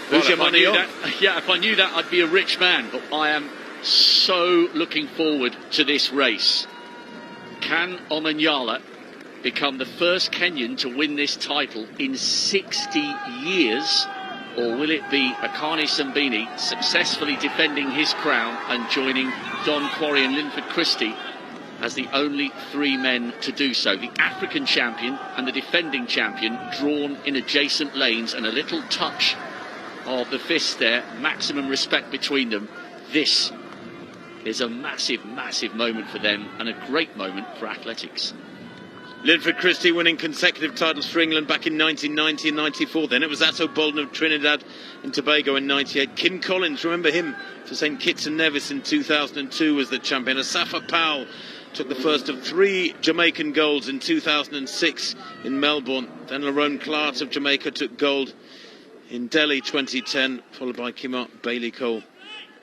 Who's your money on? Yeah, if I knew that, I'd be a rich man. But I am so looking forward to this race. Can OMANYARA become the first Kenyan to win this title in 60 years? Or will it be Akani Simbine successfully defending his crown and joining Don Quarry and Linford Christie as the only three men to do so? The African champion and the defending champion drawn in adjacent lanes, and a little touch of the fist there, maximum respect between them. This is a massive, massive moment for them and a great moment for athletics. Linford Christie winning consecutive titles for England back in 1990 and 94. Then it was Atto Bolden of Trinidad and Tobago in 98. Kim Collins, remember him, for St Kitts and Nevis in 2002 was the champion. Asafa Powell took the first of 3 Jamaican golds in 2006 in Melbourne. Then Lerone Clark of Jamaica took gold in Delhi 2010, followed by Kimart Bailey-Cole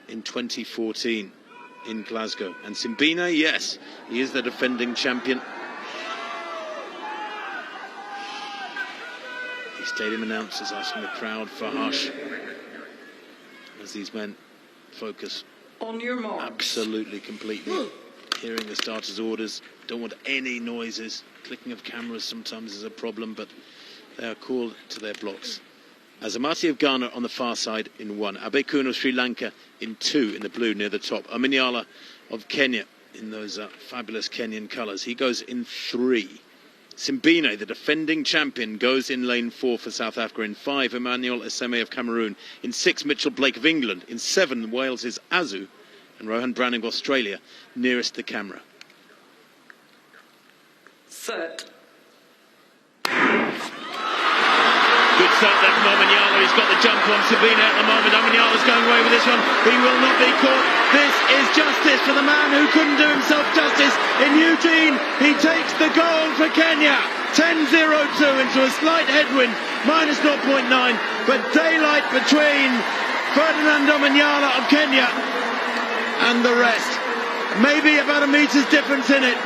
in 2014 in Glasgow. And Simbine, yes, he is the defending champion. The stadium announcers asking the crowd for hush as these men focus on your marks. Absolutely, completely. Hearing the starters' orders, don't want any noises. Clicking of cameras sometimes is a problem, but they are called to their blocks. Azamati of Ghana on the far side in 1. Abekun of Sri Lanka in 2 in the blue near the top. OMANYARA of Kenya in those fabulous Kenyan colours. He goes in 3. Simbine, the defending champion, goes in lane 4 for South Africa. In 5, Emmanuel Eseme of Cameroon. In 6, Mitchell Blake of England. In 7, Wales' Azu. And Rohan Browning of Australia nearest the camera. Set. Good start there from OMANYARA. He's got the jump on Simbine at the moment. OMANYARA's going away with this one. He will not be caught. This is justice for the man who couldn't do himself justice in Eugene. He takes the gold for Kenya. 10.02 into a slight headwind, minus 0.9. But daylight between Ferdinand OMANYARA of Kenya and the rest. Maybe about a meter's difference in it.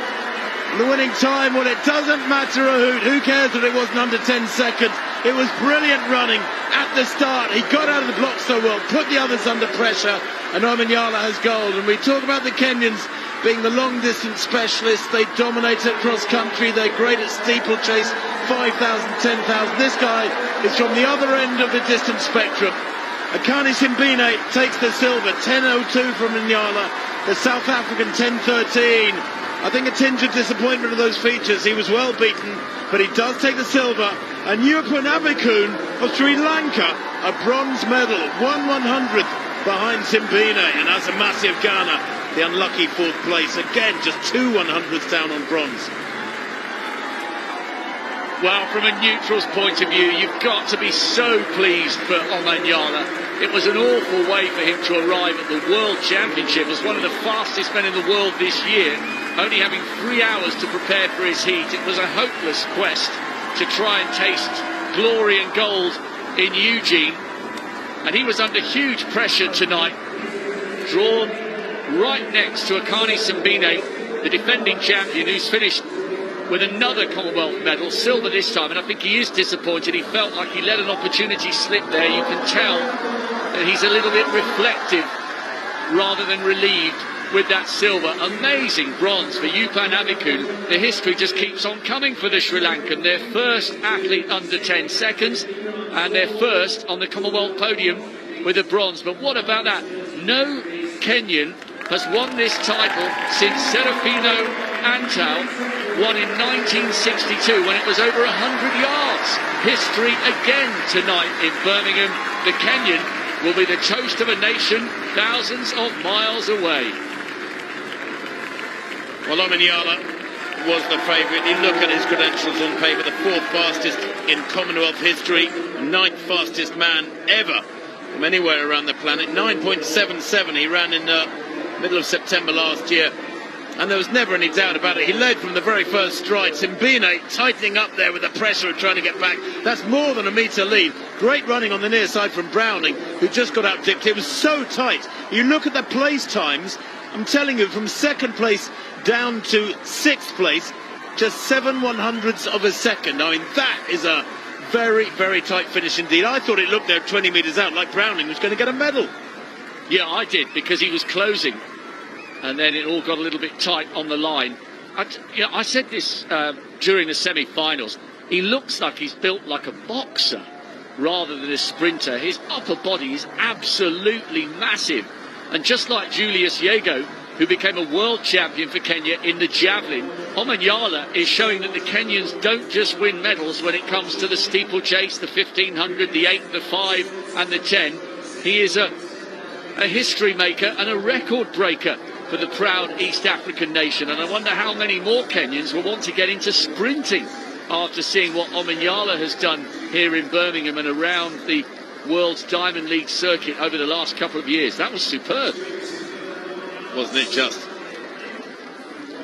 The winning time, well, it doesn't matter a hoot. Who cares that it wasn't under 10 seconds? It was brilliant running at the start. He got out of the block so well, put the others under pressure, and OMANYARA has gold. And we talk about the Kenyans being the long-distance specialists. They dominate at cross-country. They're great at steeplechase, 5,000, 10,000. This guy is from the other end of the distance spectrum. Akani Simbine takes the silver, 10.02 from OMANYARA. The South African 10.13. I think a tinge of disappointment of those features. He was well beaten, but he does take the silver. And Yupan Abekun of Sri Lanka, a bronze medal, 1/100th behind Simbine. And Azamati of Ghana, the unlucky 4th place. Again, just 2 100ths down on bronze. Well, from a neutral's point of view, you've got to be so pleased for OMANYARA. It was an awful way for him to arrive at the World Championship as one of the fastest men in the world this year, only having 3 hours to prepare for his heat. It was a hopeless quest to try and taste glory and gold in Eugene. And he was under huge pressure tonight, drawn right next to Akani Simbine, the defending champion, who's finished with another Commonwealth medal, silver this time. And I think he is disappointed. He felt like he let an opportunity slip there. You can tell that he's a little bit reflective rather than relieved with that silver. Amazing bronze for Yupan Abekun. The history just keeps on coming for the Sri Lankan. Their first athlete under 10 seconds and their first on the Commonwealth podium with a bronze. But what about that? No Kenyan has won this title since Serafino Antal won in 1962 when it was over 100 yards. History again tonight in Birmingham. The Kenyan will be the toast of a nation thousands of miles away. Well, OMANYARA was the favourite. You look at his credentials on paper, the 4th fastest in Commonwealth history, 9th fastest man ever from anywhere around the planet. 9.77 he ran in the middle of September last year. And there was never any doubt about it. He led from the very first stride. Simbine tightening up there with the pressure of trying to get back. That's more than a metre lead. Great running on the near side from Browning, who just got out dipped. It was so tight. You look at the place times, I'm telling you, from 2nd place down to 6th place, just 7 100ths of a second. I mean, that is a very, very tight finish indeed. I thought it looked there 20 metres out like Browning was going to get a medal. Yeah, I did, because he was closing, and then it all got a little bit tight on the line. I said this during the semi-finals. He looks like he's built like a boxer rather than a sprinter. His upper body is absolutely massive. And just like Julius Yego, who became a world champion for Kenya in the javelin, Omanyala is showing that the Kenyans don't just win medals when it comes to the steeplechase, the 1500, the 8, the 5 and the 10. He is a history maker and a record breaker for the proud East African nation. And I wonder how many more Kenyans will want to get into sprinting after seeing what Omanyala has done here in Birmingham and around the World's Diamond League circuit over the last couple of years. That was superb. Wasn't it just?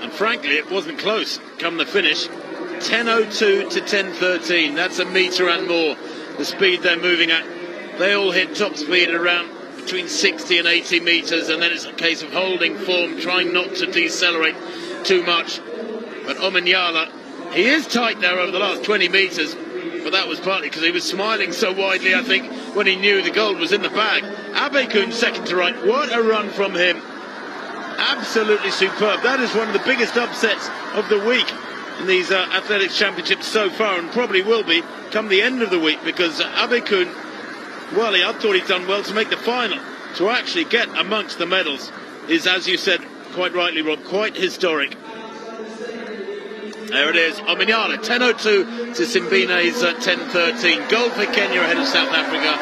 And frankly, it wasn't close. Come the finish, 10.02 to 10.13. That's a metre and more. The speed they're moving at. They all hit top speed at around between 60 and 80 metres, and then it's a case of holding form, trying not to decelerate too much. But Omanyala, he is tight there over the last 20 metres, but that was partly because he was smiling so widely, I think, when he knew the gold was in the bag. Abekun second to right. What a run from him. Absolutely superb. That is one of the biggest upsets of the week in these athletics championships so far, and probably will be come the end of the week, because Abekun, well, I thought he'd done well to make the final. To actually get amongst the medals is, as you said quite rightly, Rob, quite historic. There it is, Omanyala, 10.02 to Simbine's 10.13. Gold for Kenya ahead of South Africa.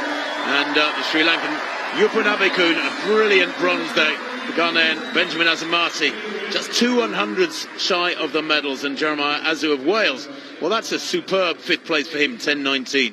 And the Sri Lankan Yupun Abekun, a brilliant bronze day. The Ghanaian Benjamin Azamati, just 2/100ths shy of the medals. And Jeremiah Azu of Wales, well, that's a superb fifth place for him, 10.19.